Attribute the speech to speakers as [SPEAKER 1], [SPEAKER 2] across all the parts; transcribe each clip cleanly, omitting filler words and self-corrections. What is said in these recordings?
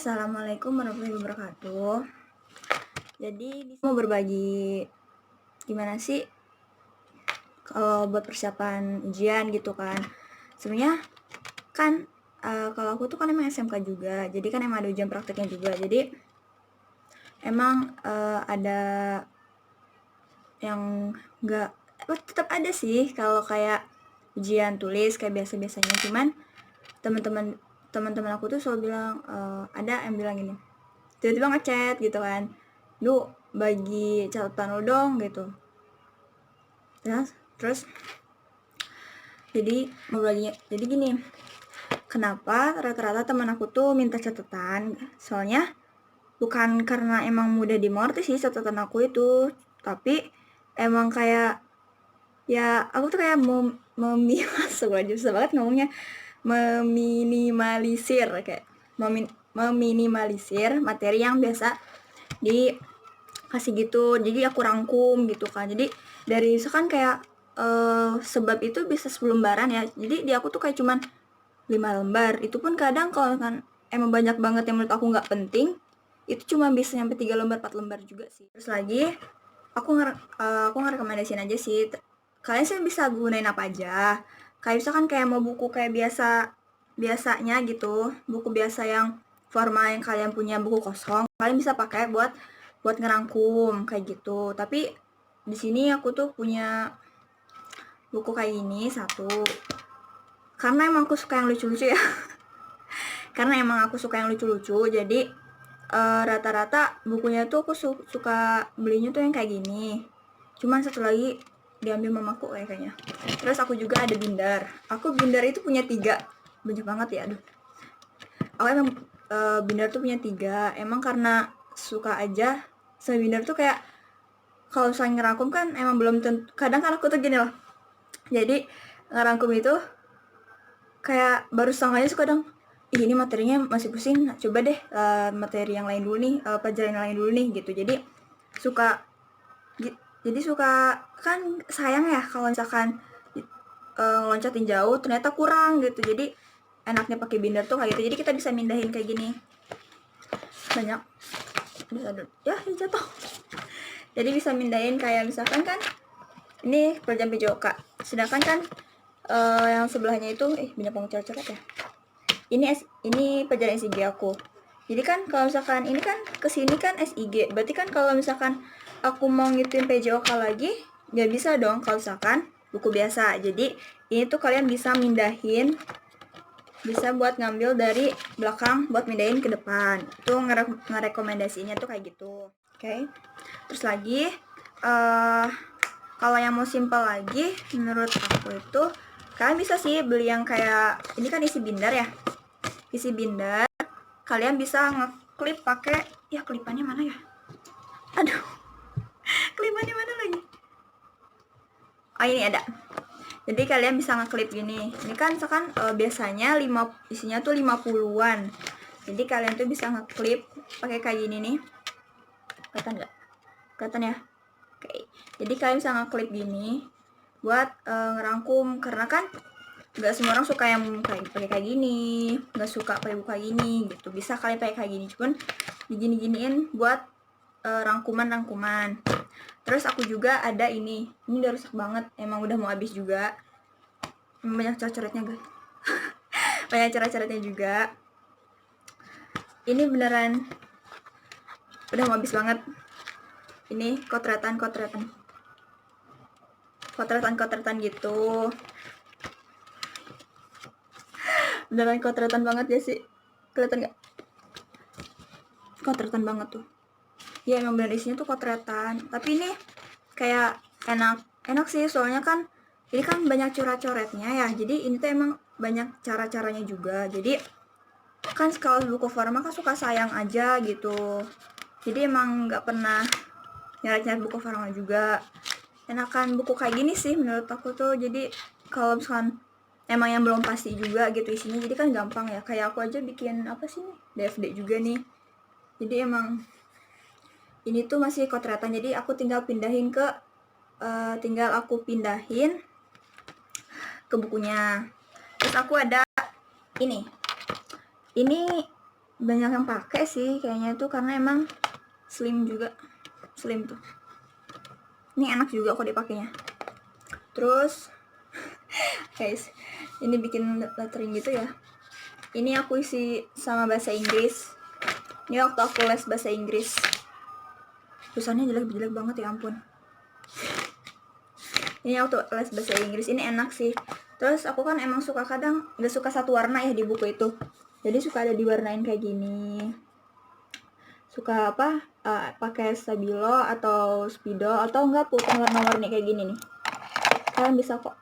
[SPEAKER 1] Assalamualaikum warahmatullahi wabarakatuh. Jadi di sini mau berbagi gimana sih kalau buat persiapan ujian gitu kan. Sebenarnya kan kalau aku tuh kan emang SMK juga, jadi kan emang ada ujian prakteknya juga. Jadi emang ada yang enggak tetap ada sih kalau kayak ujian tulis kayak biasa-biasanya. Cuman teman-teman aku tuh selalu bilang ada yang bilang gini, tiba-tiba ngechat gitu kan, "Duh, bagi catatan lo dong," gitu. Terus jadi mau baginya, jadi gini, kenapa rata-rata teman aku tuh minta catatan? Soalnya bukan karena emang mudah dimengerti sih catatan aku itu, tapi emang kayak ya aku tuh kayak mau masuk aja susah banget ngomongnya, meminimalisir kayak meminimalisir materi yang biasa dikasih gitu. Jadi aku rangkum gitu kan. Jadi dari misalkan kayak sebab itu bisa 10 lembaran ya. Jadi di aku tuh kayak cuman 5 lembar. Itu pun kadang kalau kan emang banyak banget yang menurut aku nggak penting, itu cuma bisa sampai 3 lembar 4 lembar juga sih. Terus lagi aku ngerekomendasiin aja sih, kalian sih bisa gunain apa aja. Kayak misalkan kayak mau buku kayak biasanya gitu, buku biasa yang formal yang kalian punya, buku kosong, kalian bisa pakai buat ngerangkum kayak gitu. Tapi di sini aku tuh punya buku kayak ini satu, karena emang aku suka yang lucu-lucu ya. Karena emang aku suka yang lucu-lucu, jadi rata-rata bukunya tuh aku suka belinya tuh yang kayak gini. Cuman satu lagi diambil mamaku kayaknya. Terus aku juga ada binder. Aku binder itu punya 3, banyak banget ya, aduh. Aku emang binder tuh punya 3, emang karena suka aja sama binder tuh. Kayak kalau misalnya ngerangkum kan emang belum tentu, kadang kan aku tuh gini loh, jadi ngerangkum itu kayak baru setengahnya suka kadang, ini materinya masih pusing, coba deh materi yang lain dulu nih, pelajaran yang lain dulu nih gitu. Jadi suka kan sayang ya kalau misalkan ngeloncatin jauh ternyata kurang gitu. Jadi enaknya pakai binder tuh kayak gitu, jadi kita bisa mindahin kayak gini banyak. Aduh ya jatuh. Jadi bisa mindahin kayak misalkan kan ini pelajaran PJOK, sedangkan kan yang sebelahnya itu banyak banget coret-coret ya. Ini pelajaran SIG aku. Jadi kan kalau misalkan ini kan kesini kan SIG, berarti kan kalau misalkan aku mau ngituin PJOK lagi nggak bisa dong kalau misalkan buku biasa. Jadi ini tuh kalian bisa mindahin, bisa buat ngambil dari belakang buat mindahin ke depan. Itu ngerekomendasinya tuh kayak gitu. Oke. Terus lagi kalau yang mau simple lagi menurut aku itu kalian bisa sih beli yang kayak ini kan isi binder ya. Isi binder kalian bisa ngeklip pakai, ya klipannya mana ya, aduh klipannya mana lagi, oh ini ada. Jadi kalian bisa ngeklip gini, ini kan misalkan biasanya isinya tuh 50-an, jadi kalian tuh bisa ngeklip pakai kayak gini nih, kelihatan nggak? Kelihatan ya? Oke, jadi kalian bisa ngeklip gini buat ngerangkum, karena kan nggak semua orang suka yang pakai kayak gini, nggak suka pakai buku kayak gini gitu. Bisa kalian pakai kayak gini, cuman digini-giniin buat rangkuman. Terus aku juga ada ini udah rusak banget, emang udah mau habis juga, emang banyak coret-coretnya guys. Banyak coret-coretnya juga, ini beneran udah mau habis banget. Ini kotretan gitu, beneran kotretan banget ya sih, kelihatan nggak? Kotretan banget tuh ya, emang bener isinya tuh kotretan, tapi ini kayak enak sih, soalnya kan ini kan banyak coret-coretnya ya, jadi ini tuh emang banyak cara-caranya juga. Jadi kan kalau buku formal kan suka sayang aja gitu, jadi emang nggak pernah nyari-nyari buku formal juga. Enakan buku kayak gini sih menurut aku tuh. Jadi kalau misalkan emang yang belum pasti juga gitu isinya, jadi kan gampang ya. Kayak aku aja bikin apa sih nih, DFD juga nih, jadi emang ini tuh masih kotretan, jadi aku tinggal pindahin ke bukunya. Terus aku ada ini banyak yang pakai sih kayaknya tuh, karena emang slim juga, slim tuh. Ini enak juga kok dipakainya. Terus guys, ini bikin lettering gitu ya. Ini aku isi sama bahasa Inggris. Ini waktu aku les bahasa Inggris. Tulisannya jelek banget ya ampun. Ini waktu les bahasa Inggris, ini enak sih. Terus aku kan emang suka kadang gak suka satu warna ya di buku itu. Jadi suka ada diwarnain kayak gini. Suka apa? Pakai stabilo atau spidol atau enggak pulpen warna-warni kayak gini nih. Kalian bisa kok.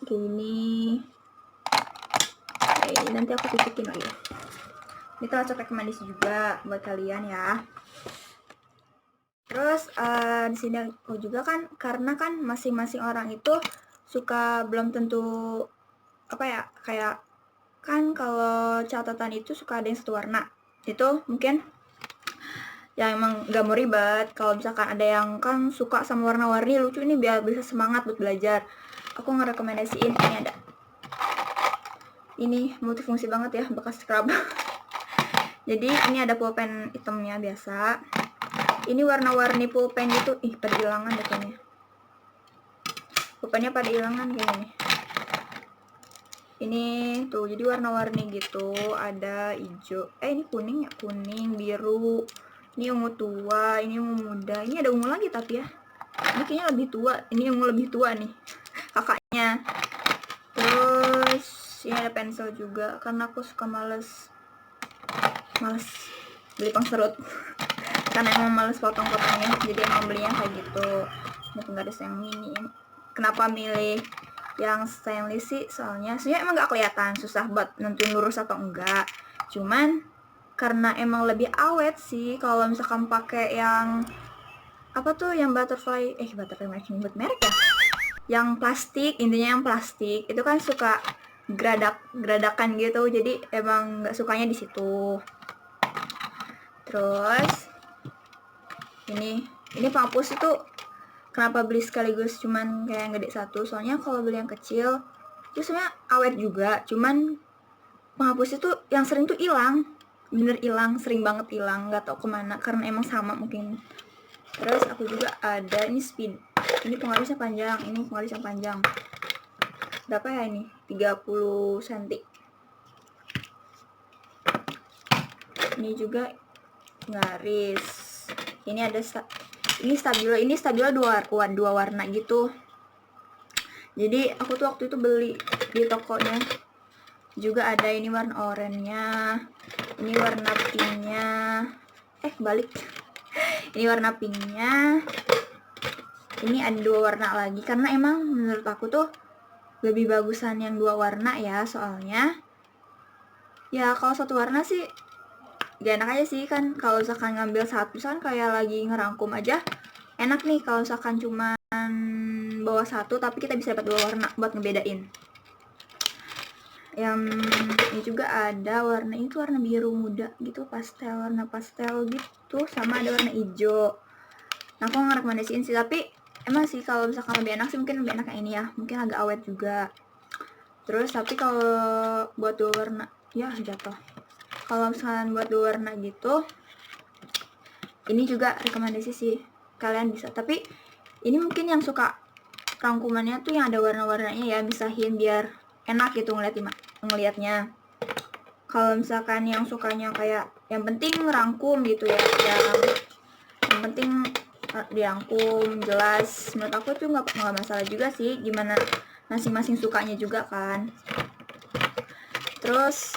[SPEAKER 1] Kayak gini. Oke, nanti aku titipin lagi. Ini termasuk rekomendasi juga buat kalian ya. Terus di sini aku juga kan, karena kan masing-masing orang itu suka belum tentu apa ya, kayak kan kalau catatan itu suka ada yang satu warna. Itu mungkin yang emang gak mau ribet. Kalau misalkan ada yang kan suka sama warna-warni lucu ini biar bisa semangat buat belajar, aku ngerekomendasiin ini ada. Ini multifungsi banget ya, bekas scrub. Jadi ini ada pulpen hitamnya biasa. Ini warna-warni pulpen itu, pada hilangan deh kayaknya. Pulpennya pada hilangan kayak gini. Ini tuh jadi warna-warni gitu, ada hijau. Ini kuning ya, kuning, biru. Ini ungu tua, ini ungu muda. Ini ada ungu lagi tapi ya. Ini kayaknya lebih tua. Ini ungu lebih tua nih. Kakaknya. Terus ini ada pensil juga karena aku suka males beli pengserut. Karena emang males potong-potongnya, jadi emang belinya kayak gitu. Ini penggaris yang ini. Kenapa milih yang stainless sih? Soalnya sebenarnya emang gak kelihatan, susah buat nentuin lurus atau enggak. Cuman karena emang lebih awet sih kalau misalkan pakai yang apa tuh, yang butterfly buat merek ya, yang plastik, intinya yang plastik itu kan suka geradakan gitu, jadi emang nggak sukanya di situ. Terus ini penghapus itu kenapa beli sekaligus cuman kayak yang gede satu, soalnya kalau beli yang kecil itu sebenarnya awet juga, cuman penghapus itu yang sering tuh hilang, bener hilang, sering banget hilang, nggak tau kemana karena emang sama mungkin. Terus aku juga ada ini ini penggarisnya panjang, ini penggaris yang panjang berapa ya, ini 30 cm. Ini juga garis, ini ada ini stabilo dua warna gitu. Jadi aku tuh waktu itu beli di tokonya juga ada, ini warna oranye-nya, ini warna pinknya, balik. Ini warna pinknya, ini ada dua warna lagi karena emang menurut aku tuh lebih bagusan yang dua warna ya, soalnya ya kalau satu warna sih gak enak aja sih kan. Kalau misalkan ngambil satu kan kayak lagi ngerangkum aja enak nih, kalau misalkan cuman bawa satu tapi kita bisa dapat dua warna buat ngebedain. Yang ini juga ada warna, itu warna biru muda gitu, warna pastel gitu, sama ada warna hijau. Nah aku ngerekomendasiin sih, tapi emang sih kalau misalkan lebih enak sih mungkin lebih enak yang ini ya, mungkin agak awet juga. Terus tapi kalau buat dua warna ya jatuh, kalau misalkan buat dua warna gitu ini juga rekomendasi sih, kalian bisa. Tapi ini mungkin yang suka rangkumannya tuh yang ada warna-warnanya ya, misahin biar enak gitu ngeliatnya. Kalau misalkan yang sukanya kayak yang penting rangkum gitu ya, yang penting dirangkum jelas, menurut aku tuh nggak masalah juga sih, gimana masing-masing sukanya juga kan. Terus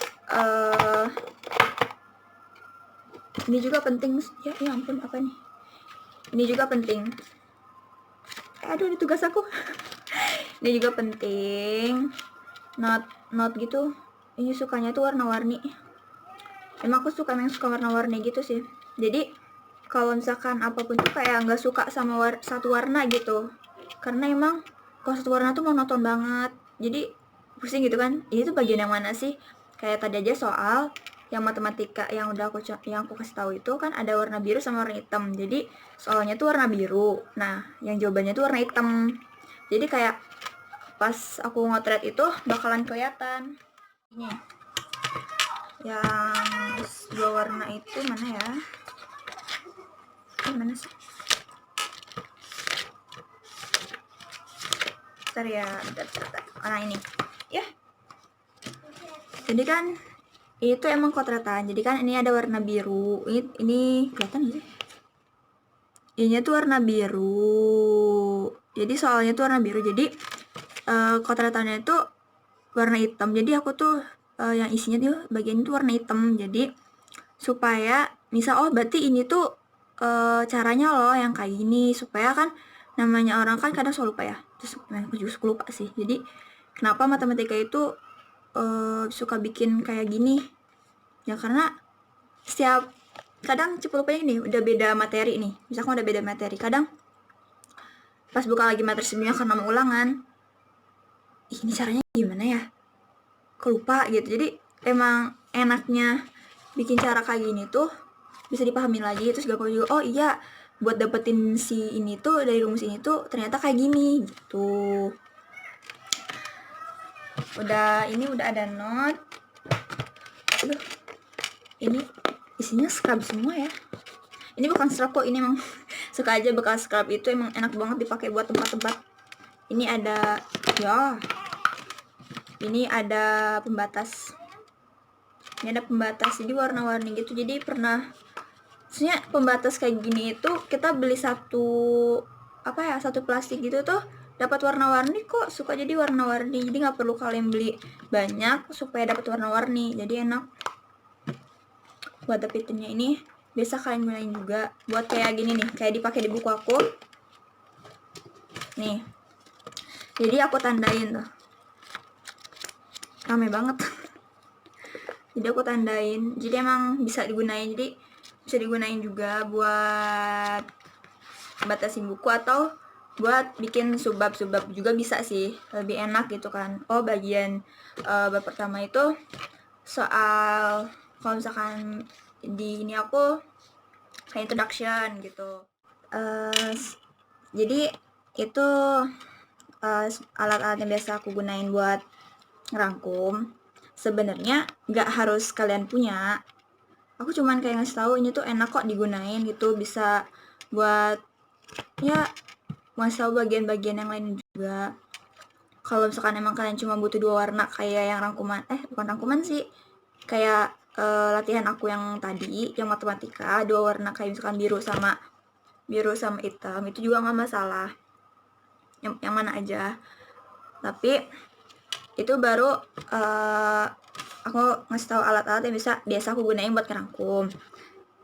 [SPEAKER 1] ini juga penting ya ampun, apa nih, ini juga penting, aduh ini tugas aku. Ini juga penting, not gitu. Ini sukanya tuh warna-warni, emang aku suka warna-warni gitu sih. Jadi kalau misalkan apapun tuh kayak nggak suka sama satu warna gitu, karena emang kalau satu warna tuh monoton banget, jadi pusing gitu kan. Ini tuh bagian yang mana sih? Kayak tadi aja soal yang matematika yang aku kasih tahu itu kan ada warna biru sama warna hitam. Jadi soalnya tuh warna biru, nah yang jawabannya tuh warna hitam. Jadi kayak pas aku ngotret itu bakalan kelihatan ini. Yang 2 warna itu mana ya? Mana sih? Bentar ya, bentar. Nah ini ya. Jadi kan itu emang kotratan. Jadi kan ini ada warna biru. Ini kelihatan nggak sih? Ini tuh warna biru. Jadi soalnya tuh warna biru. Jadi kotratannya itu warna hitam. Jadi aku tuh yang isinya tuh bagian itu warna hitam. Jadi supaya misal berarti ini tuh caranya loh yang kayak gini, supaya kan namanya orang kan kadang suka lupa ya. Terus aku juga suka lupa sih. Jadi kenapa matematika itu suka bikin kayak gini ya, karena setiap kadang cepet lupanya nih udah beda materi nih, misalkan udah beda materi, kadang pas buka lagi materi sebelumnya karena mau ulangan, ini caranya gimana ya, kelupa gitu. Jadi emang enaknya bikin cara kayak gini tuh bisa dipahami lagi, terus gampang juga, oh iya buat dapetin si ini tuh dari rumus ini tuh ternyata kayak gini gitu. Ini udah ada note. Aduh, ini isinya scrub semua ya. Ini bukan scrub kok, ini emang suka aja bekas scrub itu emang enak banget dipakai buat tempat-tempat. Ini ada ya. Ini ada pembatas. Ini ada pembatas jadi warna-warni gitu. Jadi sebenarnya pembatas kayak gini itu kita beli satu plastik gitu tuh dapat warna-warni kok, suka jadi warna-warni. Jadi nggak perlu kalian beli banyak supaya dapat warna-warni. Jadi enak buat dapetinnya. Ini biasa kalian gunain juga buat kayak gini nih, kayak dipakai di buku aku nih. Jadi aku tandain tuh, rame banget. Jadi aku tandain, jadi emang bisa digunain. Jadi bisa digunain juga buat batasin buku atau buat bikin subbab juga bisa sih, lebih enak gitu kan. Bagian bab pertama itu soal, kalau misalkan di ini aku kayak introduction gitu. Jadi itu alat-alat yang biasa aku gunain buat ngerangkum. Sebenarnya nggak harus kalian punya. Aku cuman kayak ngasih tahu ini tuh enak kok digunain gitu, bisa buat ya ngasih tahu bagian-bagian yang lain juga. Kalau misalkan emang kalian cuma butuh 2 warna kayak yang rangkuman, bukan rangkuman sih, kayak latihan aku yang tadi, yang matematika, 2 warna kayak misalkan biru sama hitam, itu juga nggak masalah. Yang mana aja. Tapi itu baru aku ngasih tahu alat-alat yang biasa aku gunain buat ngerangkum.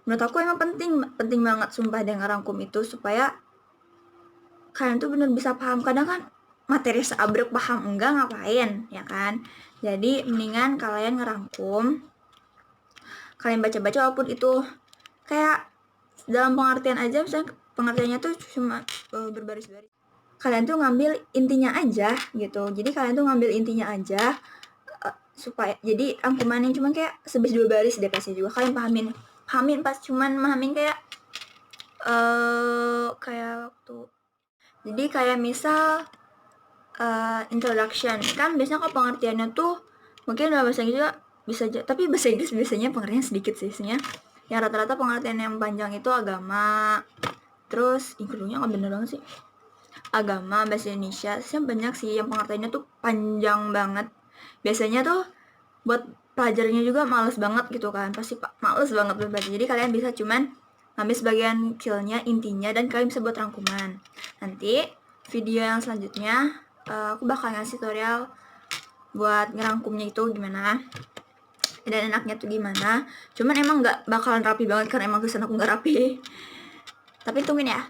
[SPEAKER 1] Menurut aku emang penting banget sumpah dengan ngerangkum itu, supaya kalian tuh bener bisa paham. Kadang kan materi seabrek paham enggak ngapain ya kan. Jadi mendingan kalian ngerangkum, kalian baca-baca walaupun itu kayak dalam pengertian aja, misalnya pengertiannya tuh cuma berbaris-baris, kalian tuh ngambil intinya aja gitu. Jadi kalian tuh ngambil intinya aja, supaya jadi rangkuman yang cuman kayak 11-2 baris DPS juga kalian pahamin pas cuman mahamin kayak waktu, jadi kayak misal introduction kan biasanya kalau pengertiannya tuh mungkin dalam bahasa Inggris juga bisa aja, tapi bahasa Inggris biasanya pengertiannya sedikit sih sebenarnya. Yang rata-rata pengertian yang panjang itu agama, terus include-nya nggak bener banget sih, agama, bahasa Indonesia. Sebenarnya banyak sih yang pengertiannya tuh panjang banget. Biasanya tuh buat pelajarnya juga males banget gitu kan, pasti males banget belajar. Jadi kalian bisa cuman ngambil sebagian kecilnya, intinya, dan kalian bisa buat rangkuman. Nanti video yang selanjutnya aku bakal ngasih tutorial buat ngerangkumnya itu gimana dan enaknya tuh gimana. Cuman emang nggak bakalan rapi banget karena emang tulisan aku nggak rapi. Tapi tungguin ya.